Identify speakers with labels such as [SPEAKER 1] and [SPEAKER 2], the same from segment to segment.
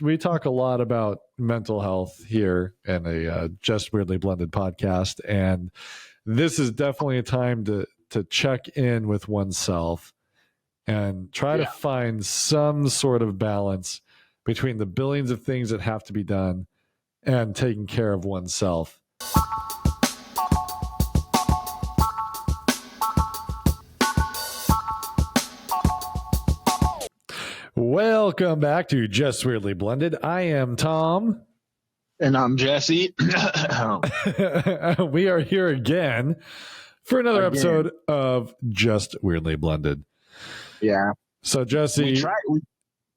[SPEAKER 1] we talk a lot about mental health here in a Just Weirdly Blended podcast, and this is definitely a time to check in with oneself and try to find some sort of balance between the billions of things that have to be done and taking care of oneself. Welcome back to Just Weirdly Blended. I am Tom.
[SPEAKER 2] And I'm Jesse.
[SPEAKER 1] We are here again for another episode of Just Weirdly Blended.
[SPEAKER 2] Yeah.
[SPEAKER 1] So, Jesse.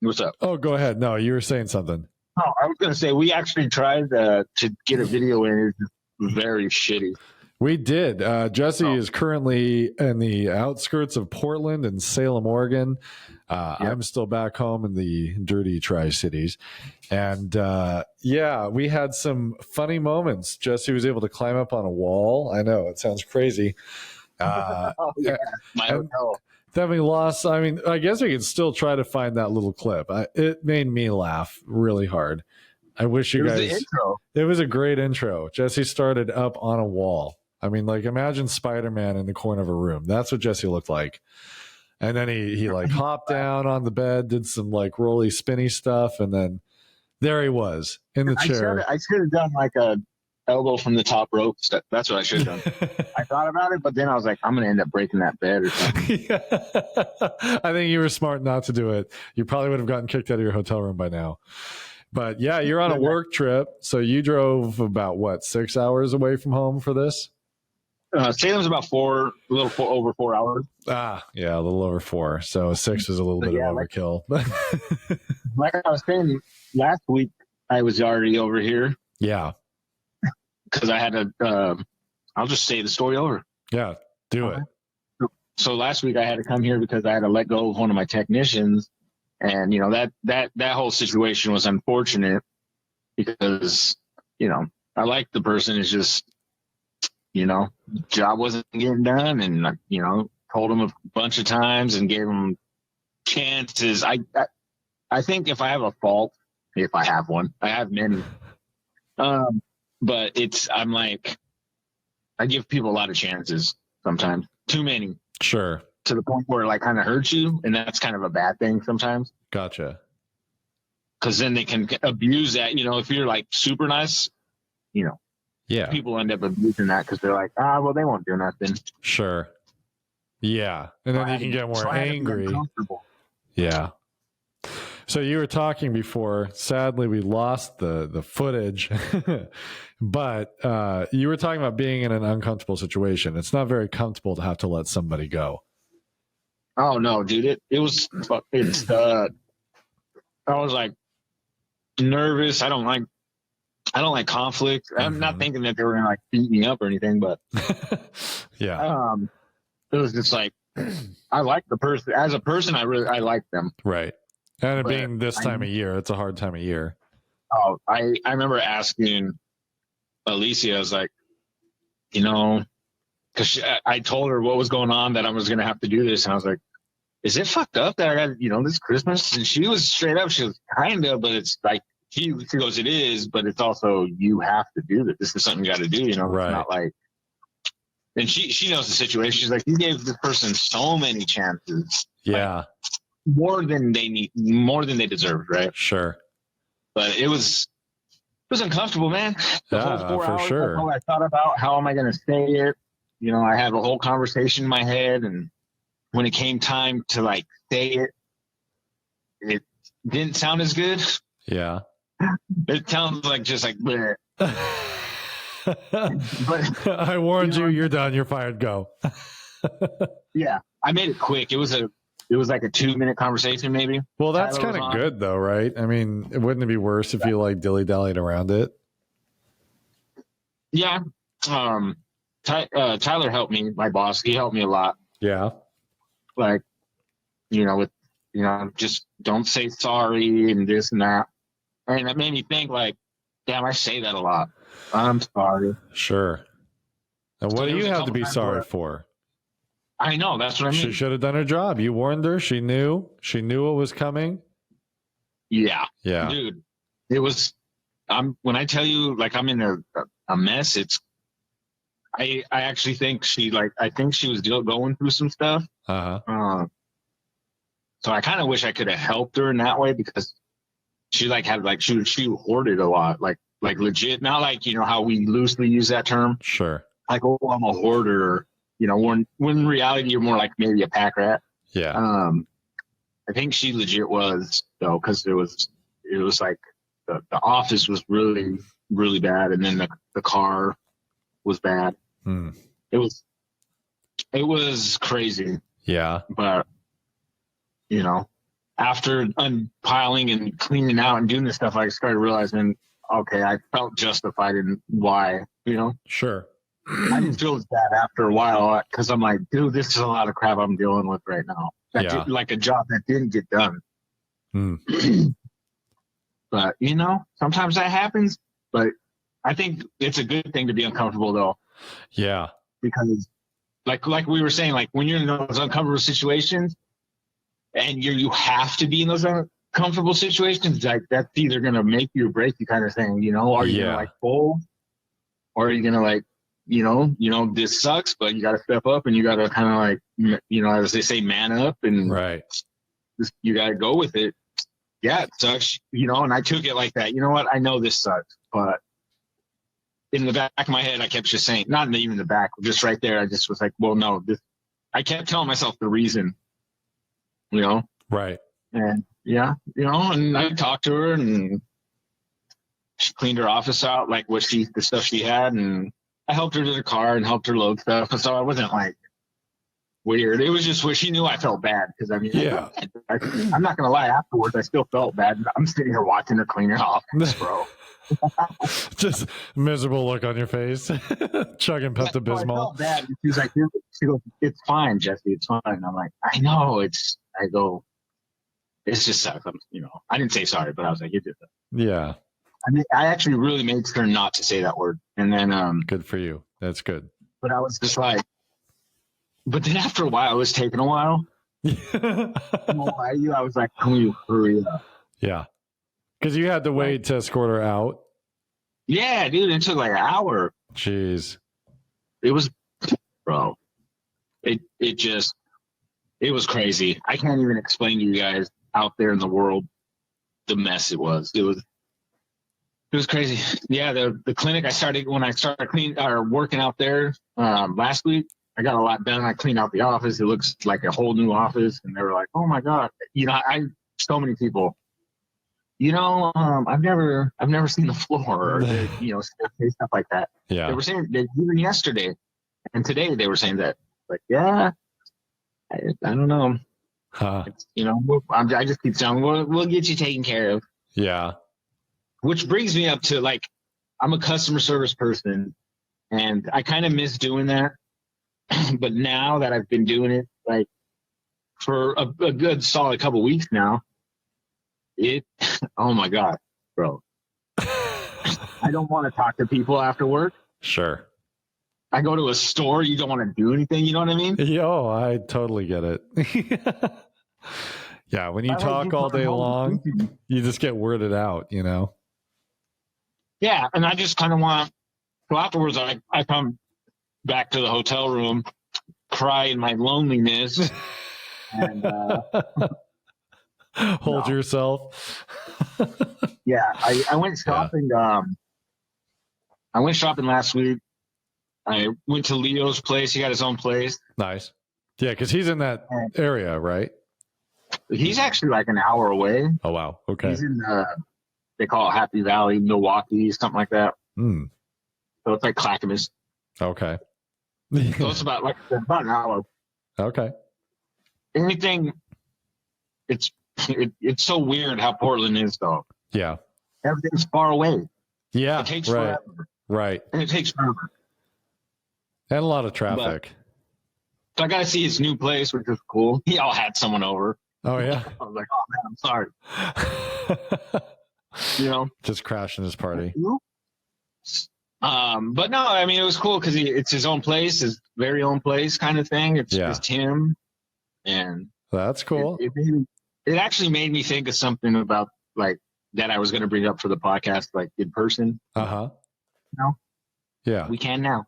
[SPEAKER 2] What's up?
[SPEAKER 1] Oh, go ahead. No, you were saying something.
[SPEAKER 2] Oh, I was going to say, we actually tried to get a video in. It's very shitty.
[SPEAKER 1] We did. Jesse is currently in the outskirts of Portland and Salem, Oregon. I'm still back home in the dirty Tri-Cities. And we had some funny moments. Jesse was able to climb up on a wall. I know, it sounds crazy.
[SPEAKER 2] My hotel.
[SPEAKER 1] Having lost, I mean, I guess we could still try to find that little clip. It made me laugh really hard. I wish you guys.
[SPEAKER 2] The intro.
[SPEAKER 1] It was a great intro. Jesse started up on a wall. I mean, like, imagine Spider-Man in the corner of a room. That's what Jesse looked like. And then he like hopped down on the bed, did some like rolly spinny stuff, and then there he was in the chair.
[SPEAKER 2] I should have done like a elbow from the top rope. That's what I should have done. I thought about it, but then I was like, I'm going to end up breaking that bed or something.
[SPEAKER 1] Yeah. I think you were smart not to do it. You probably would have gotten kicked out of your hotel room by now. But yeah, you're on a work trip. So you drove about 6 hours away from home for this?
[SPEAKER 2] Salem's about a little over 4 hours.
[SPEAKER 1] Yeah, a little over 4. So 6 is a little bit of overkill.
[SPEAKER 2] Like I was saying last week, I was already over here.
[SPEAKER 1] Yeah.
[SPEAKER 2] Because I had I'll just say the story over.
[SPEAKER 1] Yeah, do it.
[SPEAKER 2] So last week I had to come here because I had to let go of one of my technicians. And, you know, that whole situation was unfortunate because, you know, I like the person. It's just, you know, job wasn't getting done. And, you know, told him a bunch of times and gave him chances. I think if I have a fault, if I have one, I have many. But I'm like, I give people a lot of chances sometimes, too many.
[SPEAKER 1] Sure.
[SPEAKER 2] To the point where it like kind of hurts you. And that's kind of a bad thing sometimes.
[SPEAKER 1] Gotcha.
[SPEAKER 2] Because then they can abuse that. You know, if you're like super nice, you know, people end up abusing that because they're like, well, they won't do nothing.
[SPEAKER 1] Sure. Yeah. And then you can get more angry. Yeah. So you were talking before. Sadly, we lost the footage, but you were talking about being in an uncomfortable situation. It's not very comfortable to have to let somebody go.
[SPEAKER 2] Oh no, dude! I was like nervous. I don't like conflict. I'm not thinking that they were gonna like beat me up or anything, but
[SPEAKER 1] yeah.
[SPEAKER 2] It was just like I like the person as a person. I like them.
[SPEAKER 1] Right. And it being this time of year, it's a hard time of year.
[SPEAKER 2] Oh, I remember asking Alicia, I was like, you know, because I told her what was going on, that I was going to have to do this. And I was like, is it fucked up that I got, you know, this Christmas? And she was straight up. She was kind of, but it's like, she goes, it is, but it's also, you have to do this. This is something you got to do, you know? Right. It's not like, and she knows the situation. She's like, you gave this person so many chances.
[SPEAKER 1] Yeah.
[SPEAKER 2] Like, more than they deserved, right?
[SPEAKER 1] Sure.
[SPEAKER 2] But it was uncomfortable, man. The whole 4 hours,
[SPEAKER 1] sure.
[SPEAKER 2] That's all I thought about. How am I going to say it? You know, I had a whole conversation in my head, and when it came time to like say it, it didn't sound as good.
[SPEAKER 1] Yeah.
[SPEAKER 2] It sounds like just like bleh.
[SPEAKER 1] But I warned you, you're done, you're fired, go.
[SPEAKER 2] Yeah. I made it quick. It was like a 2-minute conversation, maybe.
[SPEAKER 1] Well, that's kind of good, though, right? I mean, wouldn't it be worse if you like dilly-dallied around it?
[SPEAKER 2] Yeah. Tyler helped me, my boss. He helped me a lot.
[SPEAKER 1] Yeah.
[SPEAKER 2] Like, you know, with, you know, just don't say sorry and this and that. And that made me think, like, damn, I say that a lot. I'm sorry.
[SPEAKER 1] Sure. And what do you have to be sorry for?
[SPEAKER 2] I know, that's what I mean.
[SPEAKER 1] She should have done her job. You warned her. She knew. She knew what was coming.
[SPEAKER 2] Yeah.
[SPEAKER 1] Yeah.
[SPEAKER 2] Dude, it was, when I tell you, like, I'm in a mess, I actually think I think she was going through some stuff.
[SPEAKER 1] Uh-huh.
[SPEAKER 2] So I kind of wish I could have helped her in that way, because she had she hoarded a lot, like legit, not like, how we loosely use that term,
[SPEAKER 1] Sure.
[SPEAKER 2] like, oh, I'm a hoarder, when in reality you're more like maybe a pack rat.
[SPEAKER 1] Yeah.
[SPEAKER 2] I think she legit was, though, because it was like the office was really, really bad, and then the car was bad.
[SPEAKER 1] Hmm.
[SPEAKER 2] It was crazy,
[SPEAKER 1] Yeah.
[SPEAKER 2] but after unpiling and cleaning out and doing this stuff, I started realizing, okay, I felt justified in why.
[SPEAKER 1] Sure.
[SPEAKER 2] I didn't feel as bad after a while, because I'm like, dude, this is a lot of crap I'm dealing with right now.
[SPEAKER 1] Yeah.
[SPEAKER 2] Like a job that didn't get done.
[SPEAKER 1] Hmm.
[SPEAKER 2] But sometimes that happens. But I think it's a good thing to be uncomfortable, though,
[SPEAKER 1] Yeah.
[SPEAKER 2] because like we were saying, like when you're in those uncomfortable situations, and you have to be in those uncomfortable situations, like that's either gonna make you or break you, kind of thing. Are you gonna
[SPEAKER 1] Yeah.
[SPEAKER 2] like fold, or are you gonna like, this sucks, but you got to step up, and you got to kind of like, as they say, man up, and
[SPEAKER 1] Right.
[SPEAKER 2] you got to go with it. Yeah, it sucks, and I took it like that. You know what? I know this sucks, but in the back of my head, I kept just saying, not even the back, just right there. I just was like, well, no, I kept telling myself the reason, you know,
[SPEAKER 1] Right.
[SPEAKER 2] and yeah, and I talked to her, and she cleaned her office out, like the stuff she had, and I helped her to the car and helped her load stuff. So I wasn't like weird. It was just where she knew I felt bad, because I mean,
[SPEAKER 1] Yeah.
[SPEAKER 2] I'm not gonna lie. Afterwards, I still felt bad. I'm sitting here watching her clean her office, bro.
[SPEAKER 1] Just miserable look on your face. Chugging
[SPEAKER 2] Yeah,
[SPEAKER 1] Pepto
[SPEAKER 2] so I
[SPEAKER 1] Bismol.
[SPEAKER 2] felt bad. She was like, she goes, "It's fine, Jesse. It's fine." I'm like, I know it's. I go, it's just sucks. I didn't say sorry, but I was like, it just sucks.
[SPEAKER 1] Yeah.
[SPEAKER 2] I mean, I actually really made sure not to say that word, and then
[SPEAKER 1] Good for you. That's good.
[SPEAKER 2] but I was just like, but then after a while, it was taking a while. I won't lie to you. I was like, can we hurry up?
[SPEAKER 1] Yeah. Because you had to wait to escort her out.
[SPEAKER 2] Yeah, dude, it took like an hour.
[SPEAKER 1] Jeez.
[SPEAKER 2] It was, bro. It was crazy. I can't even explain to you guys out there in the world the mess it was. It was crazy. Yeah, the clinic when I started cleaning or working out there last week, I got a lot done. I cleaned out the office. It looks like a whole new office, and they were like, "Oh my god!" So many people. I've never seen the floor, or stuff like that.
[SPEAKER 1] Yeah.
[SPEAKER 2] They were saying that even yesterday and today they were saying that. Like, yeah, I don't know.
[SPEAKER 1] Huh.
[SPEAKER 2] I just keep saying, we'll get you taken care of.
[SPEAKER 1] Yeah.
[SPEAKER 2] Which brings me up to, like, I'm a customer service person, and I kind of miss doing that. But now that I've been doing it, like, for a good solid couple weeks now, oh my God, bro. I don't want to talk to people after work.
[SPEAKER 1] Sure.
[SPEAKER 2] I go to a store, you don't want to do anything, you know what I mean?
[SPEAKER 1] Yo, I totally get it. Yeah, when you talk all day long, you just get worded out,
[SPEAKER 2] Yeah, and I just kind of want. So afterwards, I come back to the hotel room, cry in my loneliness, and
[SPEAKER 1] hold yourself.
[SPEAKER 2] Yeah, I went shopping. Yeah. I went shopping last week. I went to Leo's place. He got his own place.
[SPEAKER 1] Nice. Yeah, because he's in that area, right?
[SPEAKER 2] He's actually like an hour away.
[SPEAKER 1] Oh, wow. Okay.
[SPEAKER 2] He's in they call it Happy Valley, Milwaukee, something like that.
[SPEAKER 1] Mm.
[SPEAKER 2] So it's like Clackamas.
[SPEAKER 1] Okay.
[SPEAKER 2] So it's about an hour.
[SPEAKER 1] Okay.
[SPEAKER 2] Anything. It's so weird how Portland is, though.
[SPEAKER 1] Yeah.
[SPEAKER 2] Everything's far away.
[SPEAKER 1] Yeah.
[SPEAKER 2] It takes
[SPEAKER 1] right.
[SPEAKER 2] forever.
[SPEAKER 1] Right.
[SPEAKER 2] And it takes forever.
[SPEAKER 1] And a lot of traffic.
[SPEAKER 2] So I got to see his new place, which was cool. He all had someone over.
[SPEAKER 1] Oh, yeah.
[SPEAKER 2] I was like, oh, man, I'm sorry.
[SPEAKER 1] Just crashing his party.
[SPEAKER 2] But no, I mean, it was cool because it's his own place, his very own place kind of thing. It's just him. And
[SPEAKER 1] that's cool.
[SPEAKER 2] It actually made me think of something about, like, that I was going to bring up for the podcast, like in person. No,
[SPEAKER 1] Yeah.
[SPEAKER 2] we can now.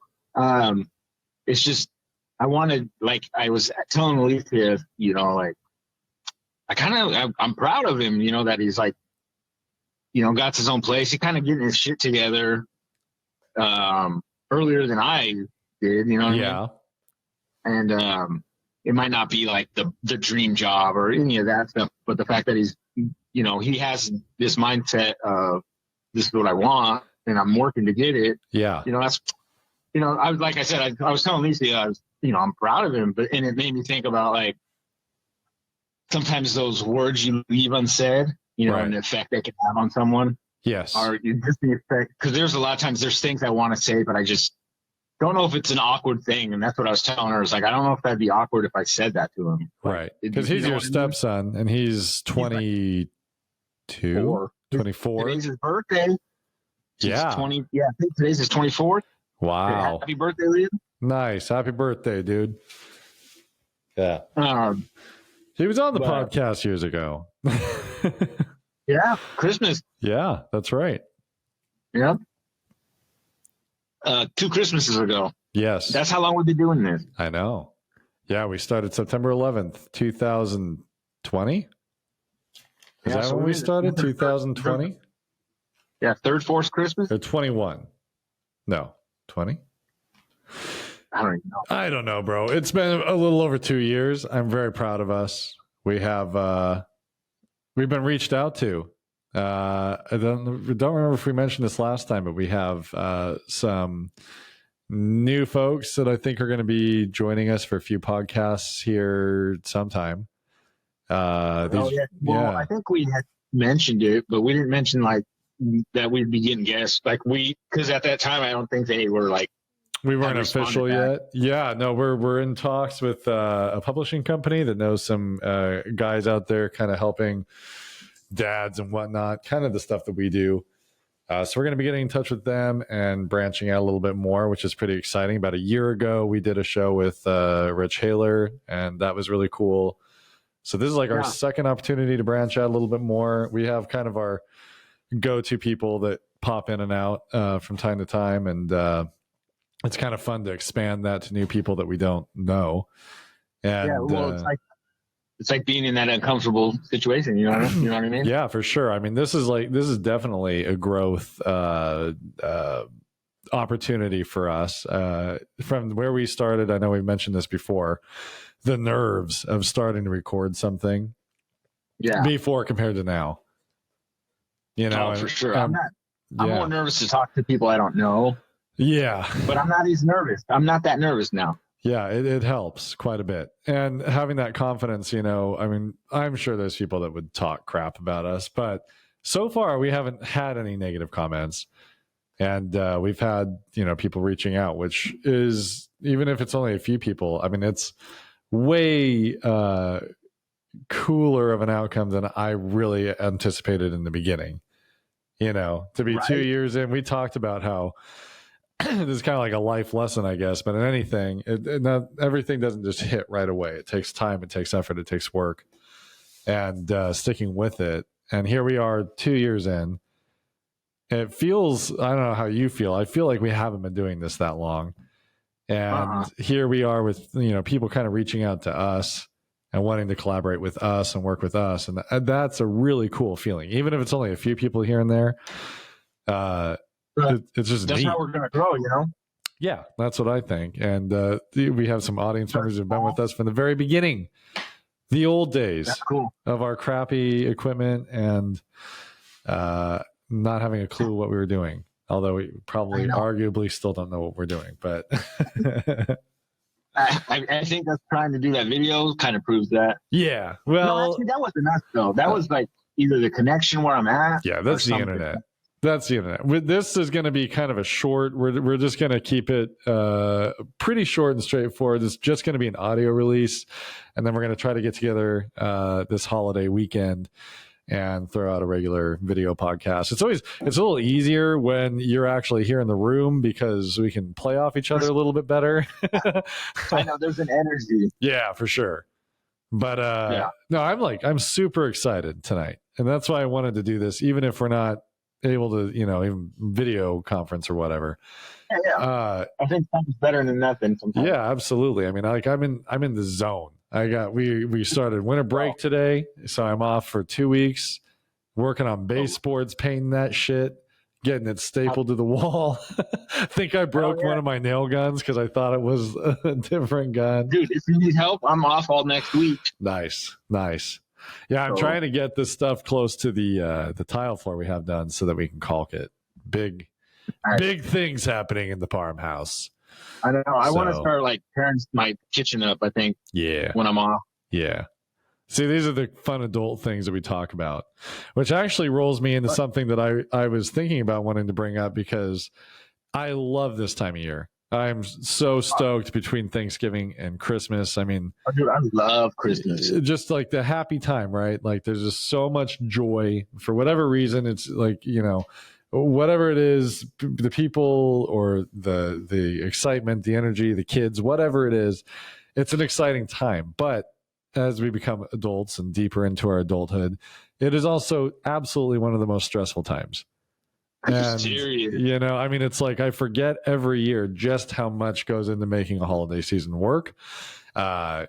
[SPEAKER 2] It's just, I wanted, like I was telling Alicia, like I'm proud of him, that he's like, got his own place. He kind of getting his shit together earlier than I did, what I mean? And it might not be like the dream job or any of that stuff, but the fact that he's, he has this mindset of this is what I want and I'm working to get it.
[SPEAKER 1] Yeah.
[SPEAKER 2] That's, I was, like I said, I was telling Lisa, I'm proud of him, and it made me think about like sometimes those words you leave unsaid,
[SPEAKER 1] right.
[SPEAKER 2] and the effect they can have on someone.
[SPEAKER 1] Yes.
[SPEAKER 2] Or just the effect, because there's a lot of times there's things I want to say, but I just don't know if it's an awkward thing. And that's what I was telling her. I was like, I don't know if that'd be awkward if I said that to him.
[SPEAKER 1] Right. Because he's your stepson and he's 22, 24.
[SPEAKER 2] Today's his birthday.
[SPEAKER 1] Yeah.
[SPEAKER 2] I think today's his 24th.
[SPEAKER 1] Wow.
[SPEAKER 2] Happy birthday, Liam.
[SPEAKER 1] Nice. Happy birthday, dude. Yeah. He was on the podcast years ago.
[SPEAKER 2] Yeah. Christmas.
[SPEAKER 1] Yeah, that's right.
[SPEAKER 2] Yep. 2 Christmases ago.
[SPEAKER 1] Yes.
[SPEAKER 2] That's how long we've been doing this.
[SPEAKER 1] I know. Yeah, we started September 11th, 2020. Is that when we started? 2020?
[SPEAKER 2] Yeah, third, fourth Christmas?
[SPEAKER 1] Or 21. No, 20?
[SPEAKER 2] I don't even know.
[SPEAKER 1] I don't know, bro. It's been a little over 2 years. I'm very proud of us. We have we've been reached out to. I don't remember if we mentioned this last time, but we have some new folks that I think are going to be joining us for a few podcasts here sometime.
[SPEAKER 2] Yeah. Well, I think we had mentioned it, but we didn't mention like that we'd be getting guests. Like because at that time, I don't think they were like.
[SPEAKER 1] We weren't official yet. Yeah, no, we're in talks with a publishing company that knows some guys out there kind of helping dads and whatnot, kind of the stuff that we do. So we're going to be getting in touch with them and branching out a little bit more, which is pretty exciting. About a year ago, we did a show with Rich Haler, and that was really cool. So this is like our second opportunity to branch out a little bit more. We have kind of our go-to people that pop in and out from time to time, and it's kind of fun to expand that to new people that we don't know. And
[SPEAKER 2] yeah, well, it's like being in that uncomfortable situation. You know what I mean?
[SPEAKER 1] Yeah, for sure. I mean, this is definitely a growth opportunity for us. From where we started, I know we've mentioned this before, the nerves of starting to record something before compared to now.
[SPEAKER 2] For sure. I'm more nervous to talk to people I don't know.
[SPEAKER 1] Yeah.
[SPEAKER 2] But I'm not as nervous. I'm not that nervous now.
[SPEAKER 1] Yeah, it helps quite a bit. And having that confidence, I mean, I'm sure there's people that would talk crap about us, but so far we haven't had any negative comments. And we've had, people reaching out, which is, even if it's only a few people, I mean, it's way cooler of an outcome than I really anticipated in the beginning. To be 2 years in, we talked about how this is kind of like a life lesson, I guess, but in anything, everything doesn't just hit right away. It takes time, it takes effort, it takes work, and sticking with it. And here we are 2 years in. It feels, I don't know how you feel. I feel like we haven't been doing this that long. And here we are with, people kind of reaching out to us and wanting to collaborate with us and work with us. And that's a really cool feeling, even if it's only a few people here and there. It's just
[SPEAKER 2] that's
[SPEAKER 1] neat.
[SPEAKER 2] How we're going to grow,
[SPEAKER 1] Yeah, that's what I think. And we have some audience members who've been with us from the very beginning, the old days of our crappy equipment and not having a clue what we were doing. Although we probably arguably still don't know what we're doing. But
[SPEAKER 2] I think us trying to do that video kind of proves that.
[SPEAKER 1] Yeah. Well,
[SPEAKER 2] no, actually, that wasn't us, though. That was like either the connection where I'm at.
[SPEAKER 1] Yeah, that's the internet. That's the internet. This is going to be kind of a short. We're just going to keep it pretty short and straightforward. It's just going to be an audio release, and then we're going to try to get together this holiday weekend and throw out a regular video podcast. It's a little easier when you're actually here in the room because we can play off each other a little bit better.
[SPEAKER 2] I know there's an energy.
[SPEAKER 1] Yeah, for sure. But no, I'm super excited tonight. And that's why I wanted to do this, even if we're not able to, even video conference or whatever.
[SPEAKER 2] Yeah. I think something's better than nothing sometimes.
[SPEAKER 1] Yeah, absolutely. I mean, I'm in the zone. We started winter break today, so I'm off for 2 weeks, working on baseboards, painting that shit, getting it stapled to the wall. I think I broke one of my nail guns because I thought it was a different gun.
[SPEAKER 2] Dude, if you need help, I'm off all next week.
[SPEAKER 1] Nice. Yeah, I'm trying to get this stuff close to the tile floor we have done so that we can caulk it. Big things happening in the farmhouse.
[SPEAKER 2] I know. I want to start tearing my kitchen up, I think.
[SPEAKER 1] Yeah.
[SPEAKER 2] When I'm off.
[SPEAKER 1] Yeah. See, these are the fun adult things that we talk about, which actually rolls me into something that I was thinking about wanting to bring up because I love this time of year. I'm so stoked between Thanksgiving and Christmas. I mean,
[SPEAKER 2] dude, I love Christmas.
[SPEAKER 1] Just like the happy time, right? Like there's just so much joy for whatever reason. It's like, whatever it is, the people or the excitement, the energy, the kids, whatever it is, it's an exciting time. But as we become adults and deeper into our adulthood, it is also absolutely one of the most stressful times. And, I mean, it's like I forget every year just how much goes into making a holiday season work. At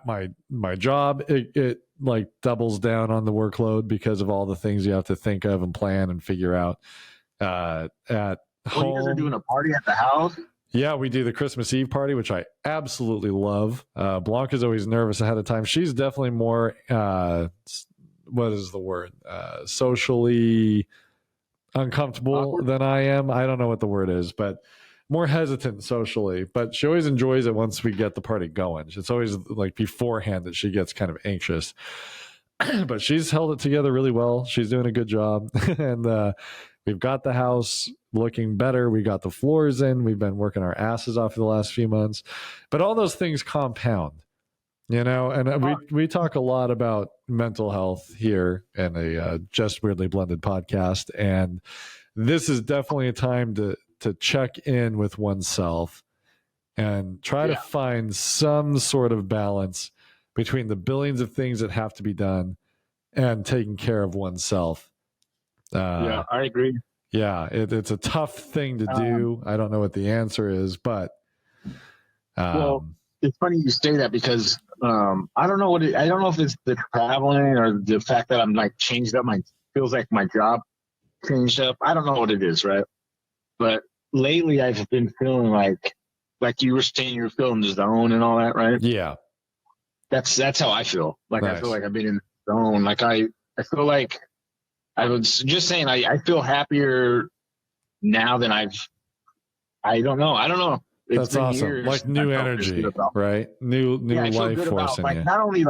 [SPEAKER 1] my job, it like doubles down on the workload because of all the things you have to think of and plan and figure out. At home,
[SPEAKER 2] you guys are doing a party at the house?
[SPEAKER 1] Yeah, we do the Christmas Eve party, which I absolutely love. Blanca's always nervous ahead of time. She's definitely more, what is the word? Socially uncomfortable than I am. I don't know what the word is, but more hesitant socially. But she always enjoys it once we get the party going. It's always like beforehand that she gets kind of anxious. But she's held it together really well. She's doing a good job. And we've got the house looking better. We got the floors in. We've been working our asses off for the last few months. But all those things compound, and we talk a lot about mental health here in a Just Weirdly Blended podcast. And this is definitely a time to check in with oneself and try to find some sort of balance between the billions of things that have to be done and taking care of oneself.
[SPEAKER 2] I agree.
[SPEAKER 1] Yeah, it's a tough thing to do. I don't know what the answer is, but
[SPEAKER 2] well, it's funny you say that because I don't know I don't know if it's the traveling or the fact that I'm changed up. Feels like my job changed up. I don't know what it is, right? But lately I've been feeling like you were saying, you're feeling the zone and all that, right?
[SPEAKER 1] Yeah.
[SPEAKER 2] That's how I feel. Nice. I feel like I've been in the zone. I feel like I was just saying I feel happier now than I don't know.
[SPEAKER 1] That's awesome. Like new energy, right? New life force in you.
[SPEAKER 2] Not only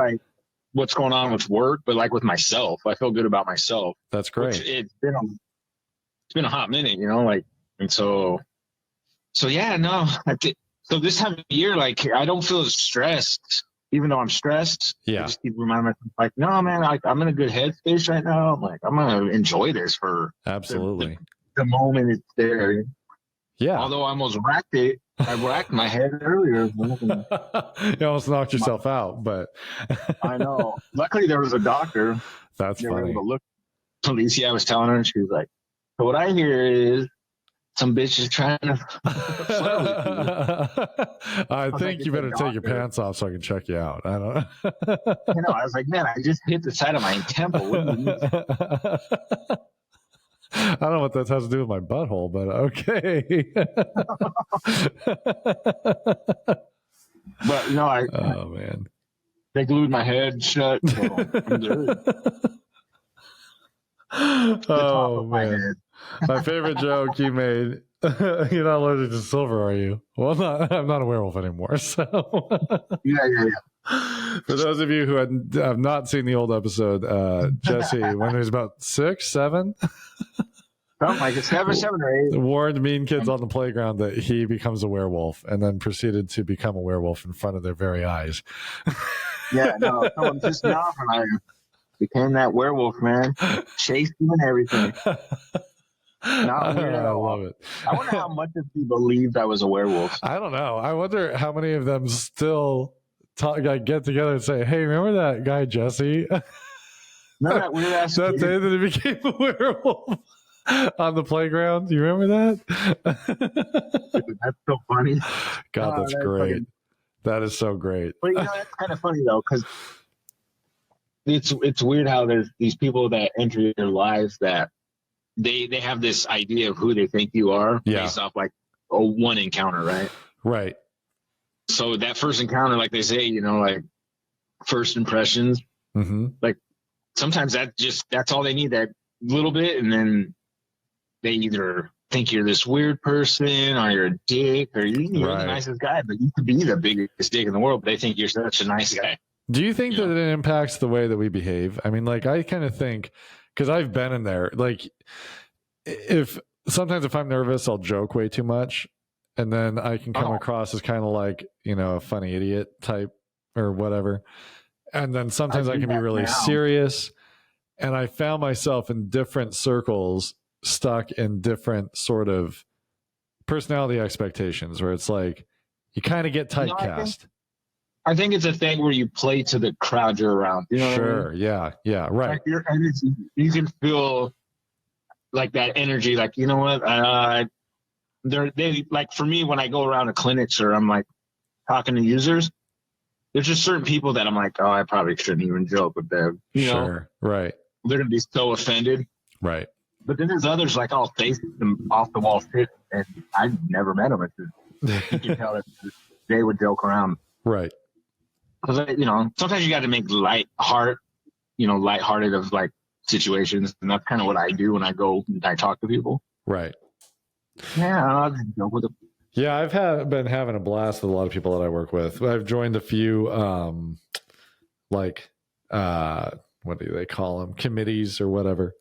[SPEAKER 2] what's going on with work, but with myself. I feel good about myself.
[SPEAKER 1] That's great.
[SPEAKER 2] It's been a hot minute, and so yeah, no. So this time of year, I don't feel as stressed, even though I'm stressed.
[SPEAKER 1] Yeah.
[SPEAKER 2] I just keep reminding myself, no, man, I'm in a good headspace right now. I'm going to enjoy this for
[SPEAKER 1] absolutely
[SPEAKER 2] the moment it's there.
[SPEAKER 1] Yeah.
[SPEAKER 2] Although I almost racked it. I racked my head earlier.
[SPEAKER 1] You almost knocked yourself out, but
[SPEAKER 2] I know. Luckily, there was a doctor.
[SPEAKER 1] That's funny.
[SPEAKER 2] Look, Alicia, I was telling her, and she was like, so what I hear is some bitch is trying to
[SPEAKER 1] I think you better take your pants off so I can check you out. I don't know.
[SPEAKER 2] I was like, man, I just hit the side of my temple. What do you mean?
[SPEAKER 1] I don't know what that has to do with my butthole, but okay.
[SPEAKER 2] But no,
[SPEAKER 1] oh man,
[SPEAKER 2] they glued my head shut. So I'm good.
[SPEAKER 1] Oh man, my favorite joke you made. You're not allergic to silver, are you? Well, I'm not a werewolf anymore. So
[SPEAKER 2] yeah.
[SPEAKER 1] For those of you who have not seen the old episode, Jesse, when he was about 6, 7,
[SPEAKER 2] something like it's 7 or 8,
[SPEAKER 1] warned mean kids on the playground that he becomes a werewolf, and then proceeded to become a werewolf in front of their very eyes.
[SPEAKER 2] Yeah, no, someone pissed me off, and I became that werewolf, man. Chased him and everything. Not weird at all.
[SPEAKER 1] I love it.
[SPEAKER 2] I wonder how much of you believed I was a werewolf.
[SPEAKER 1] I don't know. I wonder how many of them still get together and say, "Hey, remember that guy Jesse?"
[SPEAKER 2] Remember that weird ass
[SPEAKER 1] that
[SPEAKER 2] kid?
[SPEAKER 1] day that he became a werewolf on the playground. Do you remember that?
[SPEAKER 2] Dude, that's so funny.
[SPEAKER 1] God,
[SPEAKER 2] Oh,
[SPEAKER 1] that's
[SPEAKER 2] that's
[SPEAKER 1] great.
[SPEAKER 2] fucking.
[SPEAKER 1] That is so great.
[SPEAKER 2] But you know, that's kind of funny though, because it's weird how there's these people that enter your lives that they have this idea of who they think you are
[SPEAKER 1] Yeah.
[SPEAKER 2] based off like a one encounter, right?
[SPEAKER 1] Right.
[SPEAKER 2] So that first encounter, like they say, you know, like first impressions,
[SPEAKER 1] Mm-hmm.
[SPEAKER 2] like sometimes that's all they need, that little bit, and then they either think you're this weird person or you're a dick or you're the
[SPEAKER 1] Right.
[SPEAKER 2] nicest guy, but you could be the biggest dick in the world, but they think you're such a nice guy.
[SPEAKER 1] Do you think
[SPEAKER 2] You
[SPEAKER 1] that
[SPEAKER 2] know?
[SPEAKER 1] it impacts the way that we behave? I mean, like, I kind of think, because I've been in there, like, if sometimes if I'm nervous, I'll joke way too much. And then I can come
[SPEAKER 2] Oh,
[SPEAKER 1] across as kind of like, you know, a funny idiot type or whatever. And then sometimes
[SPEAKER 2] I
[SPEAKER 1] I
[SPEAKER 2] do
[SPEAKER 1] can be
[SPEAKER 2] that
[SPEAKER 1] really
[SPEAKER 2] now.
[SPEAKER 1] serious. And I found myself in different circles, stuck in different sort of personality expectations where it's like you kind of get
[SPEAKER 2] You know,
[SPEAKER 1] typecast.
[SPEAKER 2] I think it's a thing where you play to the crowd you're around. You know what I mean?
[SPEAKER 1] Sure. Yeah. Yeah. Right.
[SPEAKER 2] Like your energy, you can feel like that energy. Like, you know what? They like, for me, when I go around to clinics or I'm like talking to users, there's just certain people that I'm like, oh, I probably shouldn't even joke with them. You know,
[SPEAKER 1] Sure. Right.
[SPEAKER 2] they're gonna be so offended.
[SPEAKER 1] Right.
[SPEAKER 2] But then there's others like I'll say some off the wall shit, and I've never met them. It's just, you can tell that they would joke around.
[SPEAKER 1] Right.
[SPEAKER 2] Because you know, sometimes you got to make lighthearted of like situations, and that's kind of what I do when I go and I talk to people.
[SPEAKER 1] Right.
[SPEAKER 2] Yeah, I'll just joke with them.
[SPEAKER 1] Yeah, been having a blast with a lot of people that I work with. I've joined a few like what do they call them? Committees or whatever.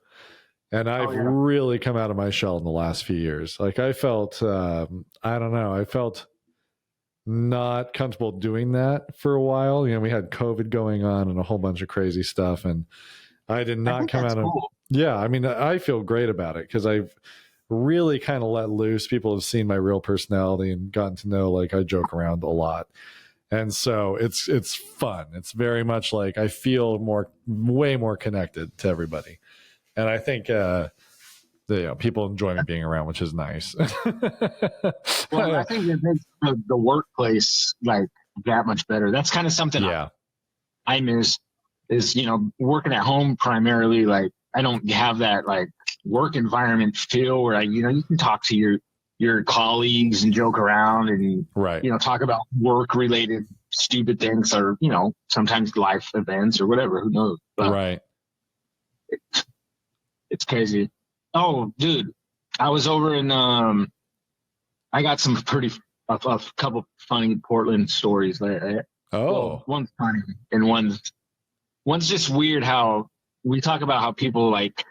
[SPEAKER 1] And I've really come out of my shell in the last few years. Like I felt I don't know, I felt not comfortable doing that for a while. You know, we had COVID going on and a whole bunch of crazy stuff, and I did not come out of
[SPEAKER 2] cool.
[SPEAKER 1] Yeah, I mean, I feel great about it because I've really kind of let loose. People have seen my real personality and gotten to know, like, I joke around a lot. And so it's fun. It's very much like I feel way more connected to everybody. And I think people enjoy me being around, which is nice.
[SPEAKER 2] Well, I think it makes the workplace like that much better. That's kind of something
[SPEAKER 1] Yeah.
[SPEAKER 2] I miss, is, you know, working at home primarily. Like I don't have that like work environment feel where you can talk to your colleagues and joke around and
[SPEAKER 1] Right.
[SPEAKER 2] you know, talk about work related stupid things, or you know, sometimes life events or whatever, who knows. But
[SPEAKER 1] Right.
[SPEAKER 2] it's crazy. Oh dude, I was over in I got some a couple funny Portland stories there.
[SPEAKER 1] Oh.
[SPEAKER 2] Well, one's funny and one's just weird. How we talk about how people like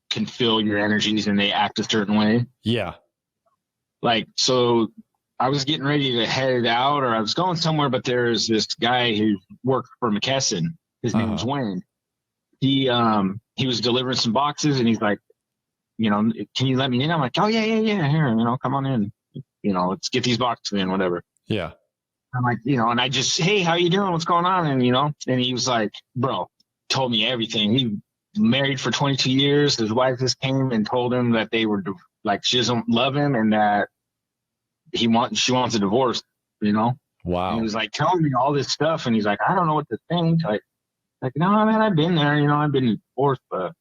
[SPEAKER 2] can feel your energies and they act a certain way.
[SPEAKER 1] Yeah.
[SPEAKER 2] Like, so I was getting ready to head out, or I was going somewhere, but there's this guy who worked for McKesson. His name was Wayne. He was delivering some boxes, and he's like, you know, can you let me in? I'm like, oh yeah, here, you know, come on in. You know, let's get these boxes in, whatever.
[SPEAKER 1] Yeah.
[SPEAKER 2] I'm like, you know, and I just, hey, how you doing? What's going on? And, you know, and he was like, bro, told me everything. He married for 22 years. His wife just came and told him that they were like, she doesn't love him and that she wants a divorce, you know?
[SPEAKER 1] Wow.
[SPEAKER 2] And he was like telling me all this stuff. And he's like, I don't know what to think. Like, no, man, I've been there, you know, I've been divorced, but,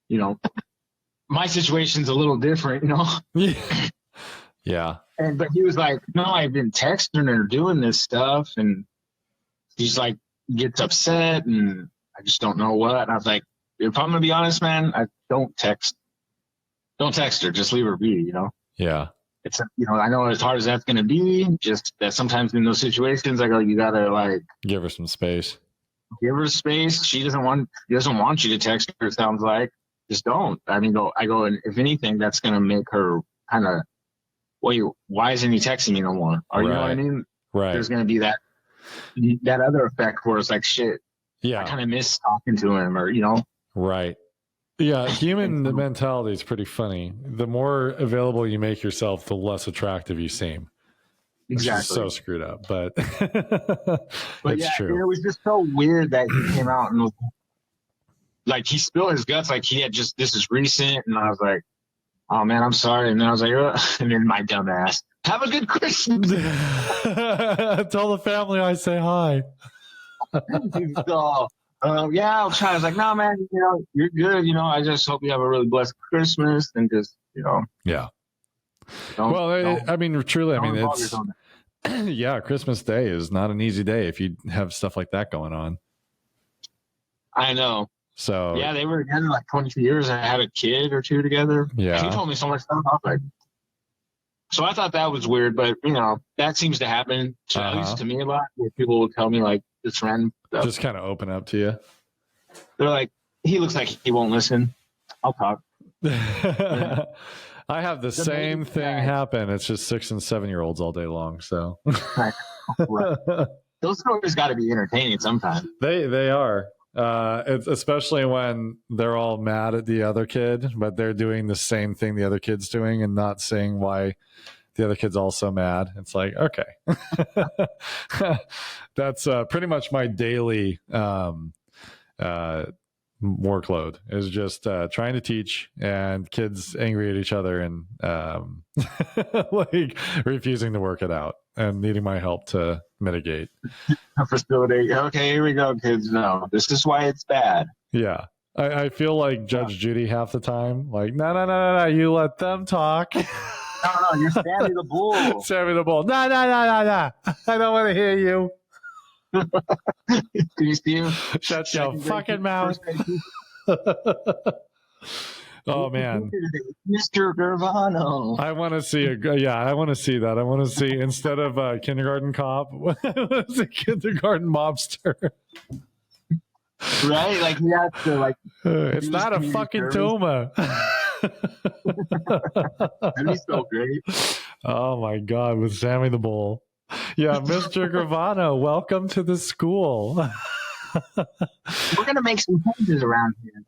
[SPEAKER 2] you know, my situation's a little different, you know?
[SPEAKER 1] Yeah.
[SPEAKER 2] But he was like, no, I've been texting her doing this stuff. And he's like, gets upset and I just don't know what. And I was like, if I'm going to be honest, man, I don't text her. Just leave her be, you know?
[SPEAKER 1] Yeah.
[SPEAKER 2] It's, you know, I know as hard as that's going to be, just that sometimes in those situations, I go, you got to like
[SPEAKER 1] give her some space.
[SPEAKER 2] Give her space. She doesn't want you to text her. It sounds like, just don't. I mean, and if anything, that's going to make her kind of, wait, why isn't he texting me no more? Or you know what I mean?
[SPEAKER 1] Right.
[SPEAKER 2] There's going to be that other effect where it's like, shit,
[SPEAKER 1] yeah,
[SPEAKER 2] I kind of miss talking to him, or, you know?
[SPEAKER 1] Right. Yeah. Human mentality is pretty funny. The more available you make yourself, the less attractive you seem.
[SPEAKER 2] Exactly.
[SPEAKER 1] Which is so screwed up, but
[SPEAKER 2] But
[SPEAKER 1] it's
[SPEAKER 2] yeah,
[SPEAKER 1] true.
[SPEAKER 2] it was just so weird that he came out and was, like he spilled his guts. Like he had just, this is recent. And I was like, oh man, I'm sorry. And then I was like, and then my dumb ass, have a good Christmas.
[SPEAKER 1] Tell the family I say hi.
[SPEAKER 2] So, yeah, I'll try. I was like, no, man, you're good. I just hope you have a really blessed Christmas and just,
[SPEAKER 1] Yeah.
[SPEAKER 2] don't,
[SPEAKER 1] Well, I mean, truly, I mean,
[SPEAKER 2] involve
[SPEAKER 1] it's,
[SPEAKER 2] yourself.
[SPEAKER 1] yeah, Christmas Day is not an easy day if you have stuff like that going on.
[SPEAKER 2] I know.
[SPEAKER 1] So,
[SPEAKER 2] Yeah, they were together like 22 years and had a kid or two together.
[SPEAKER 1] yeah.
[SPEAKER 2] He told me so much stuff. I was like, so I thought that was weird, but that seems to happen at least to me a lot, where people will tell me like this random stuff.
[SPEAKER 1] Just kind of open up to you.
[SPEAKER 2] They're like, he looks like he won't listen. I'll talk.
[SPEAKER 1] I have the same thing happen. It's just 6 and 7 year olds all day long. So
[SPEAKER 2] right. Those stories got to be entertaining sometimes.
[SPEAKER 1] They are. It's especially when they're all mad at the other kid, but they're doing the same thing the other kid's doing and not saying why the other kid's also mad. It's like, okay. That's pretty much my daily workload is just trying to teach and kids angry at each other and like refusing to work it out and needing my help to mitigate.
[SPEAKER 2] Facility. Okay, here we go, kids. No, this is why it's bad.
[SPEAKER 1] Yeah. I feel like Judge Judy half the time. Like, no, you let them talk.
[SPEAKER 2] No, you're Sammy the Bull.
[SPEAKER 1] Sammy the Bull. No. I don't want to hear you.
[SPEAKER 2] Can you see him?
[SPEAKER 1] Shut your fucking mouth. Oh man,
[SPEAKER 2] Mr. Gervano.
[SPEAKER 1] I want to see I want to see that. I want to see instead of a kindergarten cop, it's a kindergarten mobster.
[SPEAKER 2] Right? Like he has to like.
[SPEAKER 1] It's not a fucking tumor.
[SPEAKER 2] That'd be so great.
[SPEAKER 1] Oh my god, with Sammy the Bull. Yeah, Mr. Gravano, welcome to the school.
[SPEAKER 2] We're gonna make some changes around here.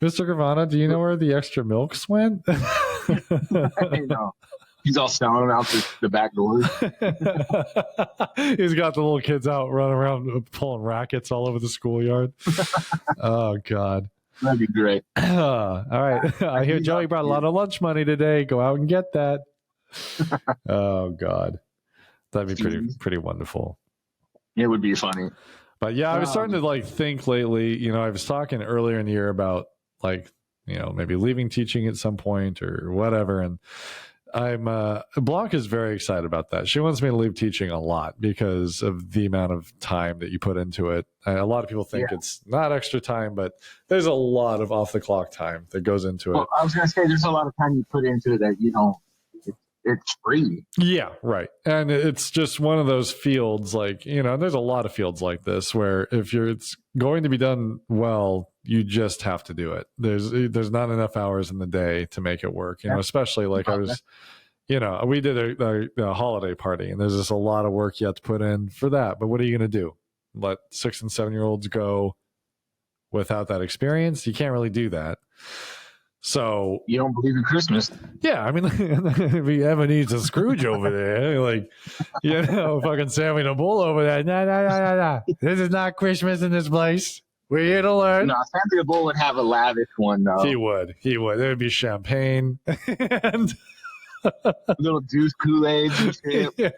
[SPEAKER 1] Mr. Gravano, do you know where the extra milks went?
[SPEAKER 2] I know. He's all selling out the back doors.
[SPEAKER 1] He's got the little kids out running around pulling rackets all over the schoolyard. Oh God.
[SPEAKER 2] That'd be great.
[SPEAKER 1] All right. I hear Joey brought a lot of lunch money today. Go out and get that. Oh God. That'd be pretty wonderful.
[SPEAKER 2] It would be funny.
[SPEAKER 1] But yeah, I was starting to like think lately, I was talking earlier in the year about like, maybe leaving teaching at some point or whatever. And Blanca's very excited about that. She wants me to leave teaching a lot because of the amount of time that you put into it. A lot of people think it's not extra time, but there's a lot of off the clock time that goes into it.
[SPEAKER 2] I was going to say there's a lot of time you put into it that, it's free.
[SPEAKER 1] Yeah, right. And it's just one of those fields like, there's a lot of fields like this where if it's going to be done well, you just have to do it. There's not enough hours in the day to make it work, especially like I was, we did a holiday party and there's just a lot of work you have to put in for that. But what are you going to do? Let 6 and 7 year olds go without that experience? You can't really do that. So
[SPEAKER 2] you don't believe in Christmas?
[SPEAKER 1] Yeah, I mean, if you ever needs a Scrooge over there, like, fucking Sammy the Bull over there. No. This is not Christmas in this place. We're here to learn.
[SPEAKER 2] No, Sammy the Bull would have a lavish one, though.
[SPEAKER 1] He would. There would be champagne and
[SPEAKER 2] little juice Kool-Aid and shit. Yeah.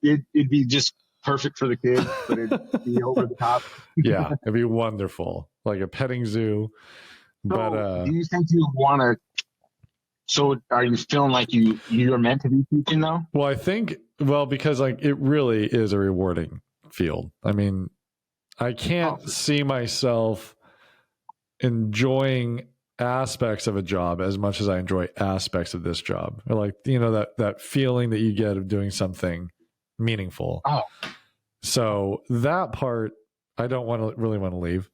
[SPEAKER 2] It'd be just perfect for the kids, but it'd be over the top.
[SPEAKER 1] Yeah, it'd be wonderful, like a petting zoo.
[SPEAKER 2] So,
[SPEAKER 1] but
[SPEAKER 2] do you think you want to? So, are you feeling like you're meant to be teaching though?
[SPEAKER 1] Well, I think because like it really is a rewarding field. I mean, I can't see myself enjoying aspects of a job as much as I enjoy aspects of this job. Like that feeling that you get of doing something meaningful. So that part I don't really want to leave.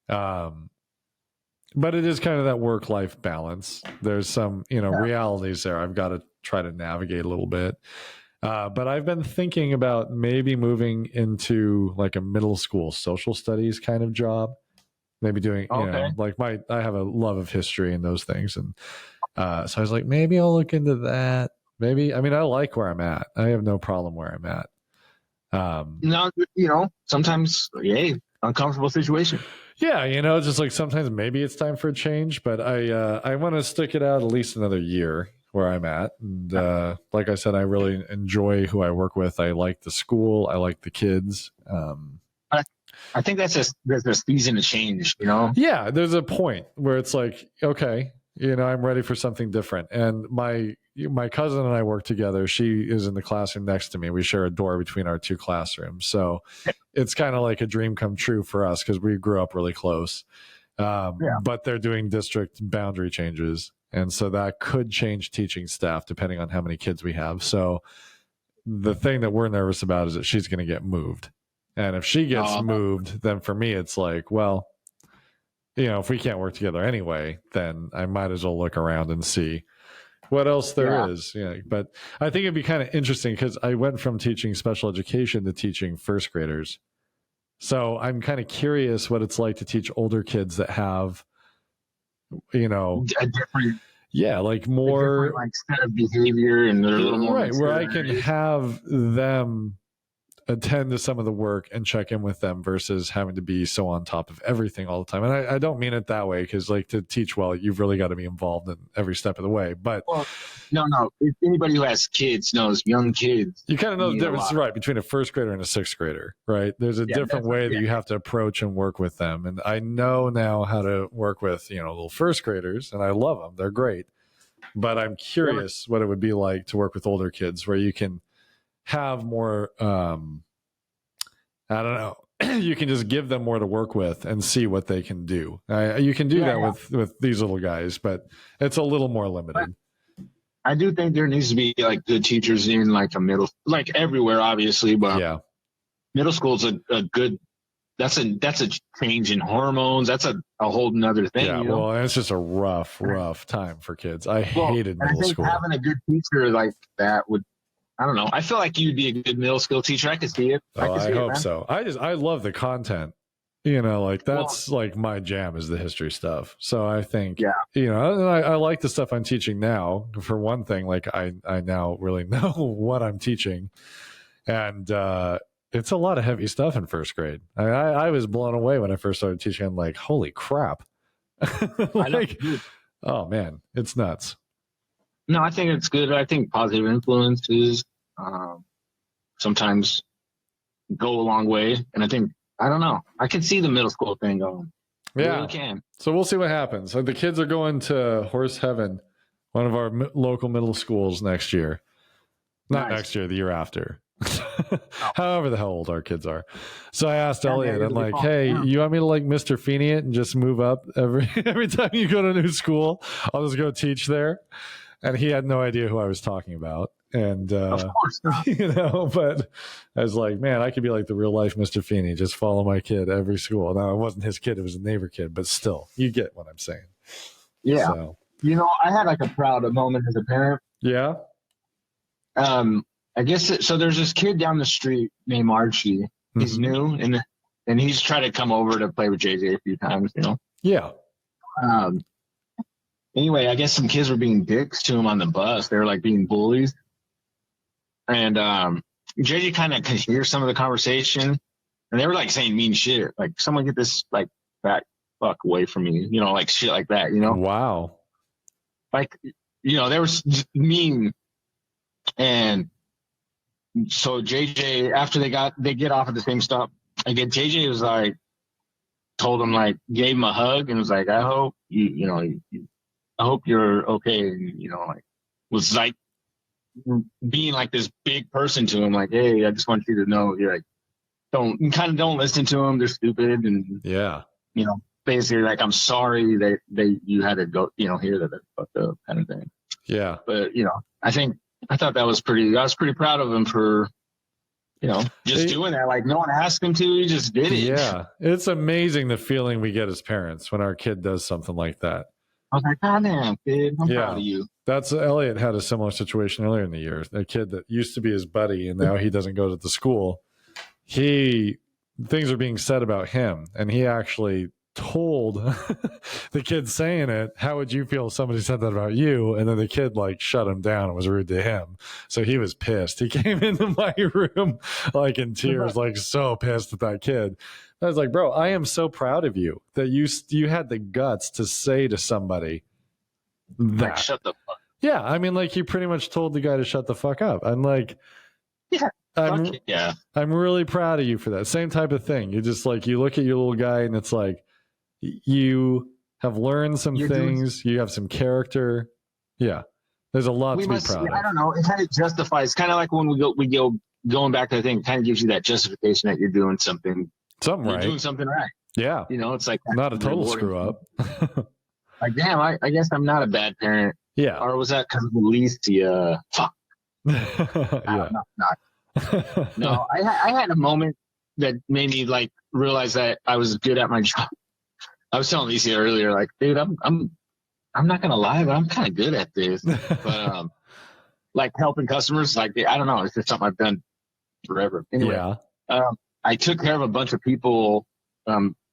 [SPEAKER 1] But it is kind of that work-life balance. There's some, realities there I've got to try to navigate a little bit. But I've been thinking about maybe moving into like a middle school social studies kind of job. Maybe doing, like I have a love of history and those things. And so I was like, maybe I'll look into that. Maybe, I mean, I like where I'm at. I have no problem where I'm at.
[SPEAKER 2] No, sometimes, hey, uncomfortable situation.
[SPEAKER 1] Yeah, just like sometimes maybe it's time for a change, but I want to stick it out at least another year where I'm at. And like I said, I really enjoy who I work with. I like the school. I like the kids.
[SPEAKER 2] I, I think there's a season to change.
[SPEAKER 1] Yeah, there's a point where it's like, okay, I'm ready for something different. And my cousin and I work together. She is in the classroom next to me. We share a door between our two classrooms. So it's kind of like a dream come true for us because we grew up really close.
[SPEAKER 2] Yeah.
[SPEAKER 1] But they're doing district boundary changes. And so that could change teaching staff depending on how many kids we have. So the thing that we're nervous about is that she's going to get moved. And if she gets moved, then for me, it's like, well, if we can't work together anyway, then I might as well look around and see what else there is. Yeah. But I think it'd be kind of interesting because I went from teaching special education to teaching first graders. So I'm kind of curious what it's like to teach older kids that have,
[SPEAKER 2] a different,
[SPEAKER 1] like more
[SPEAKER 2] like set of behavior, and they're a little more
[SPEAKER 1] right, where I
[SPEAKER 2] mature.
[SPEAKER 1] can have them attend to some of the work and check in with them versus having to be so on top of everything all the time. And I don't mean it that way because, like, to teach well, you've really got to be involved in every step of the way. But
[SPEAKER 2] no. If anybody who has kids knows young kids,
[SPEAKER 1] you kind of know the difference, right, between a first grader and a sixth grader, right? There's a different way that you have to approach and work with them. And I know now how to work with, little first graders, and I love them. They're great. But I'm curious what it would be like to work with older kids where you can have more I don't know, you can just give them more to work with and see what they can do. You can do that with these little guys, but it's a little more limited.
[SPEAKER 2] I do think there needs to be like good teachers in like a middle, like everywhere, obviously, but middle school is a good. That's a change in hormones. That's a whole nother thing.
[SPEAKER 1] Yeah, well, and it's just a rough time for kids. I hated middle school.
[SPEAKER 2] Having a good teacher like that would, I don't know. I feel like you'd be a good middle school teacher. I could see it.
[SPEAKER 1] I hope so. I love the content. Like that's like my jam is the history stuff. So I think, I like the stuff I'm teaching now. For one thing, like I now really know what I'm teaching, and it's a lot of heavy stuff in first grade. I was blown away when I first started teaching. I'm like, holy crap! like, oh man, it's nuts.
[SPEAKER 2] No, I think it's good. I think positive influences sometimes go a long way, and I don't know. I can see the middle school thing going.
[SPEAKER 1] Yeah,
[SPEAKER 2] really can.
[SPEAKER 1] So we'll see what happens. So the kids are going to Horse Heaven, one of our local middle schools next year. Not next year, the year after. However the hell old our kids are. So I asked Elliot, I'm like, hey, you want me to like Mr. Feeney it and just move up every time you go to a new school? I'll just go teach there. And he had no idea who I was talking about. And,
[SPEAKER 2] of course not.
[SPEAKER 1] But I was like, man, I could be like the real life Mr. Feeney, just follow my kid every school. Now, it wasn't his kid, it was a neighbor kid, but still, you get what I'm saying.
[SPEAKER 2] Yeah. So. I had like a proud moment as a parent.
[SPEAKER 1] Yeah.
[SPEAKER 2] I guess so. There's this kid down the street named Archie. He's new, and he's tried to come over to play with JJ a few times.
[SPEAKER 1] Yeah.
[SPEAKER 2] Anyway, I guess some kids were being dicks to him on the bus. They were like being bullies, and JJ kind of could hear some of the conversation, and they were like saying mean shit, like "Someone get this like fat fuck away from me," like shit like that.
[SPEAKER 1] Wow.
[SPEAKER 2] Like they were mean, and. So JJ, after they get off at the same stop, again, JJ was like, told him, like, gave him a hug and was like, I hope I hope you're okay. And, like, was like being like this big person to him, like, hey, I just want you to know, you're like, don't listen to them. They're stupid. And, basically like, I'm sorry that you had to go, hear that they're fucked up kind of thing.
[SPEAKER 1] Yeah.
[SPEAKER 2] But, I thought I was pretty proud of him for, just doing that. Like no one asked him to, he just did it.
[SPEAKER 1] Yeah. It's amazing the feeling we get as parents when our kid does something like that.
[SPEAKER 2] I was like, God damn, kid, I'm proud of you.
[SPEAKER 1] That's Elliot had a similar situation earlier in the year. A kid that used to be his buddy and now he doesn't go to the school. Things are being said about him, and he actually told the kid saying it, how would you feel if somebody said that about you? And then the kid like shut him down and was rude to him. So he was pissed. He came into my room like in tears, like so pissed at that kid. I was like, bro, I am so proud of you that you had the guts to say to somebody that.
[SPEAKER 2] Like, shut the fuck.
[SPEAKER 1] Yeah, I mean, like you pretty much told the guy to shut the fuck up. I'm like,
[SPEAKER 2] Yeah.
[SPEAKER 1] I'm really proud of you for that. Same type of thing. You just like you look at your little guy and it's like you have learned some things. You have some character. Yeah, there's a lot to be proud of.
[SPEAKER 2] I don't know. It kind of justifies. Kind of like when we go going back to the thing. It kind of gives you that justification that you're doing something. You're doing something right.
[SPEAKER 1] Yeah.
[SPEAKER 2] You know, it's like
[SPEAKER 1] not a total screw up.
[SPEAKER 2] Like, damn, I guess I'm not a bad parent.
[SPEAKER 1] Yeah.
[SPEAKER 2] Or was that because of Alicia? Fuck.
[SPEAKER 1] Yeah.
[SPEAKER 2] No, I had a moment that made me like realize that I was good at my job. I was telling Alicia earlier, like, dude, I'm not gonna lie, but I'm kind of good at this. But like helping customers, like I don't know, it's just something I've done forever. Anyway, I took care of a bunch of people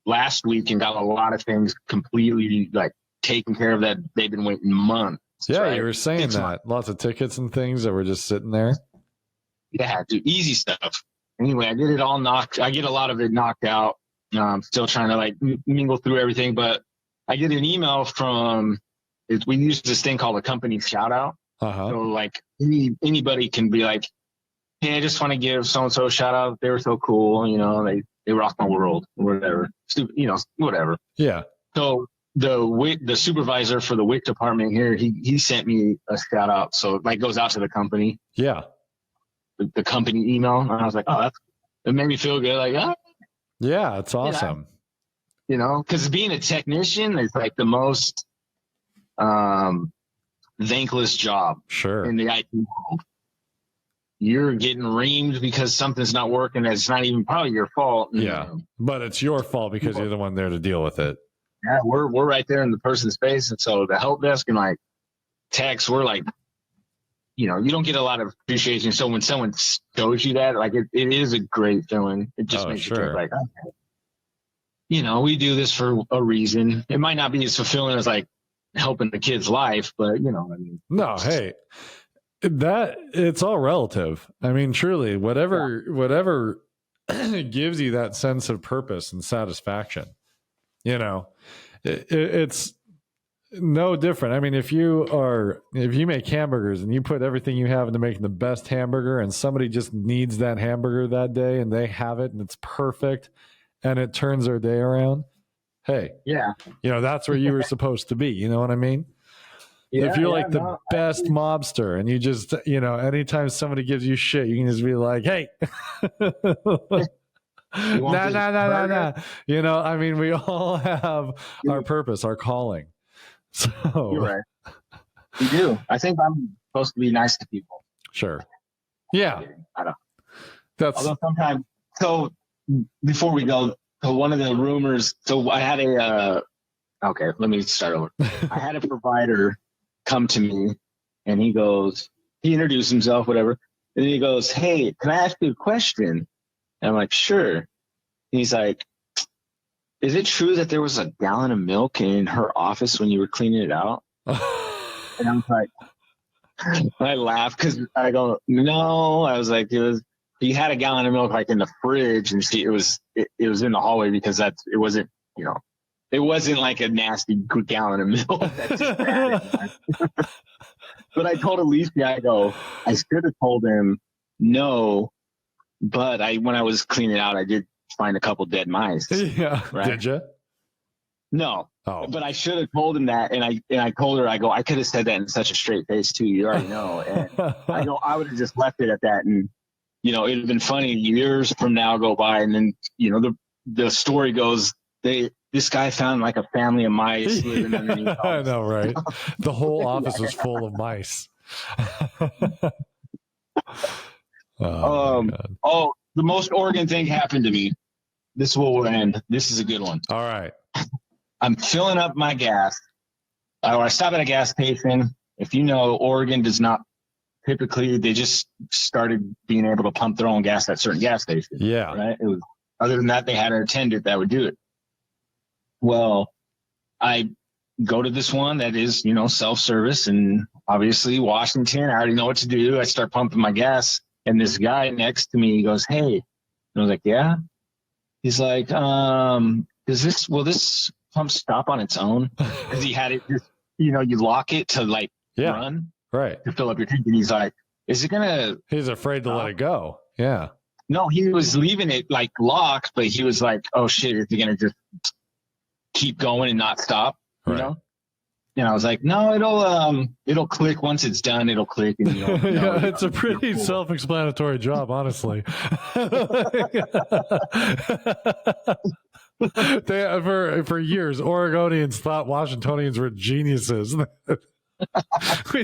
[SPEAKER 2] last week and got a lot of things completely like taken care of that they've been waiting months.
[SPEAKER 1] Yeah,
[SPEAKER 2] right?
[SPEAKER 1] you were saying that. Lots of tickets and things that were just sitting there.
[SPEAKER 2] Yeah, do easy stuff. Anyway, I get it all I get a lot of it knocked out. I'm still trying to like mingle through everything, but I get an email we use this thing called a company shout out. So like anybody can be like, hey, I just want to give so-and-so a shout out. They were so cool. You know, they rocked my world or whatever. Stupid, you know, whatever.
[SPEAKER 1] Yeah.
[SPEAKER 2] So the supervisor for the WIC department here, he sent me a shout out. So it like goes out to the company.
[SPEAKER 1] Yeah.
[SPEAKER 2] The company email. And I was like, oh, it made me feel good. Like,
[SPEAKER 1] yeah, it's awesome.
[SPEAKER 2] You know, because being a technician is like the most thankless job in the IT world. You're getting reamed because something's not working. It's not even probably your fault.
[SPEAKER 1] Yeah, but it's your fault because you're the one there to deal with it.
[SPEAKER 2] Yeah, we're right there in the person's face, and so the help desk and like techs, we're like, you know, you don't get a lot of appreciation. So when someone shows you that, like it is a great feeling. It just makes you think like, okay, you know, we do this for a reason. It might not be as fulfilling as like helping the kid's life, but you know, I mean,
[SPEAKER 1] no, hey, that it's all relative. I mean, truly, whatever gives you that sense of purpose and satisfaction, you know, it's no different. I mean, if you make hamburgers and you put everything you have into making the best hamburger and somebody just needs that hamburger that day and they have it and it's perfect and it turns their day around, hey,
[SPEAKER 2] yeah,
[SPEAKER 1] you know, that's where you were supposed to be. You know what I mean? Yeah, if you're like the best mobster and you just, you know, anytime somebody gives you shit, you can just be like, hey, nah. You know, I mean, we all have our purpose, our calling. So
[SPEAKER 2] you're right. We do. I think I'm supposed to be nice to people.
[SPEAKER 1] Sure. Yeah.
[SPEAKER 2] I don't.
[SPEAKER 1] Although
[SPEAKER 2] sometimes. So before we go, so one of the rumors. So I had okay, let me start over. I had a provider come to me, and he introduced himself, whatever, and then he goes, "Hey, can I ask you a question?" And I'm like, "Sure." And he's like, is it true that there was a gallon of milk in her office when you were cleaning it out? And I was like, I laughed because I go, no. I was like, he had a gallon of milk like in the fridge, and it was in the hallway because it wasn't, you know, it wasn't like a nasty gallon of milk. That's just bad. But I told Alicia, I should have told him no, but when I was cleaning out, I did find a couple dead mice.
[SPEAKER 1] Yeah.
[SPEAKER 2] Right?
[SPEAKER 1] Did you?
[SPEAKER 2] No. Oh. But I should have told him that, and I told her, I could have said that in such a straight face too. You already know. And I would have just left it at that, and you know, it'd have been funny. Years from now go by, and then you know the story goes, this guy found like a family of mice living underneath.
[SPEAKER 1] I know, right? The whole office was full of mice.
[SPEAKER 2] The most Oregon thing happened to me. This will end. This is a good one.
[SPEAKER 1] All right.
[SPEAKER 2] I'm filling up my gas. I stop at a gas station. If you know, Oregon does not typically, they just started being able to pump their own gas at certain gas stations.
[SPEAKER 1] Yeah.
[SPEAKER 2] Right. Other than that, they had an attendant that would do it. Well, I go to this one that is, self-service, and obviously Washington, I already know what to do. I start pumping my gas, and this guy next to me goes, "Hey," and I was like, "Yeah." He's like, will this pump stop on its own? Cause he had it just, you lock it to like
[SPEAKER 1] Yeah.
[SPEAKER 2] run
[SPEAKER 1] Right.
[SPEAKER 2] to fill up your tank. And he's like, is it going to,
[SPEAKER 1] He's afraid to let it go. Yeah.
[SPEAKER 2] No, he was leaving it like locked, but he was like, oh shit, is it going to just keep going and not stop? You
[SPEAKER 1] Right.
[SPEAKER 2] know? And I was like, no, it'll click once it's done. It'll click, and
[SPEAKER 1] yeah, it's a pretty self-explanatory job, honestly. For years, Oregonians thought Washingtonians were geniuses. We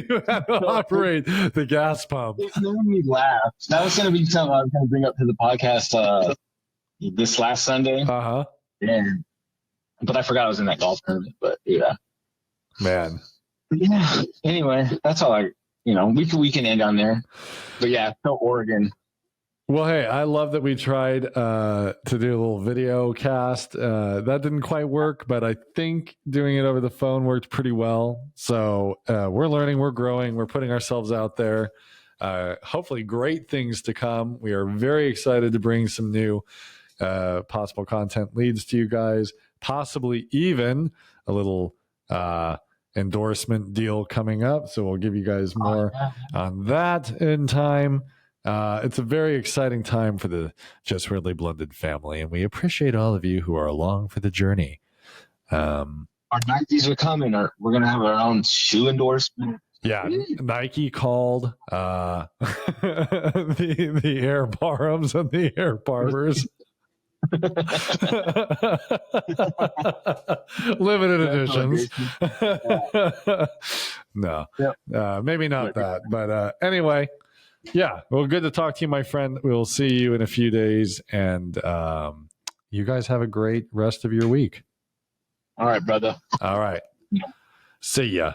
[SPEAKER 1] knew how to operate the gas pump.
[SPEAKER 2] It made me laugh. That was going to be something I was going to bring up to the podcast this last Sunday.
[SPEAKER 1] Uh-huh.
[SPEAKER 2] But I forgot I was in that golf tournament. But yeah,
[SPEAKER 1] man.
[SPEAKER 2] But yeah. Anyway, that's all we can end on there. But yeah, so Oregon.
[SPEAKER 1] Well, hey, I love that we tried to do a little video cast. That didn't quite work, but I think doing it over the phone worked pretty well. So we're learning, we're growing, we're putting ourselves out there. Hopefully great things to come. We are very excited to bring some new possible content leads to you guys, possibly even a little endorsement deal coming up. So we'll give you guys more on that in time. It's a very exciting time for the Just Weirdly Blended family, and we appreciate all of you who are along for the journey.
[SPEAKER 2] Our Nikes are coming. We're going to have our own shoe endorsement.
[SPEAKER 1] Yeah, Nike called the Air Barhams and the Air Barbers. Limited editions. No, maybe not that. But anyway, yeah. Well, good to talk to you, my friend. We'll see you in a few days. And you guys have a great rest of your week.
[SPEAKER 2] All right, brother.
[SPEAKER 1] All right. See ya.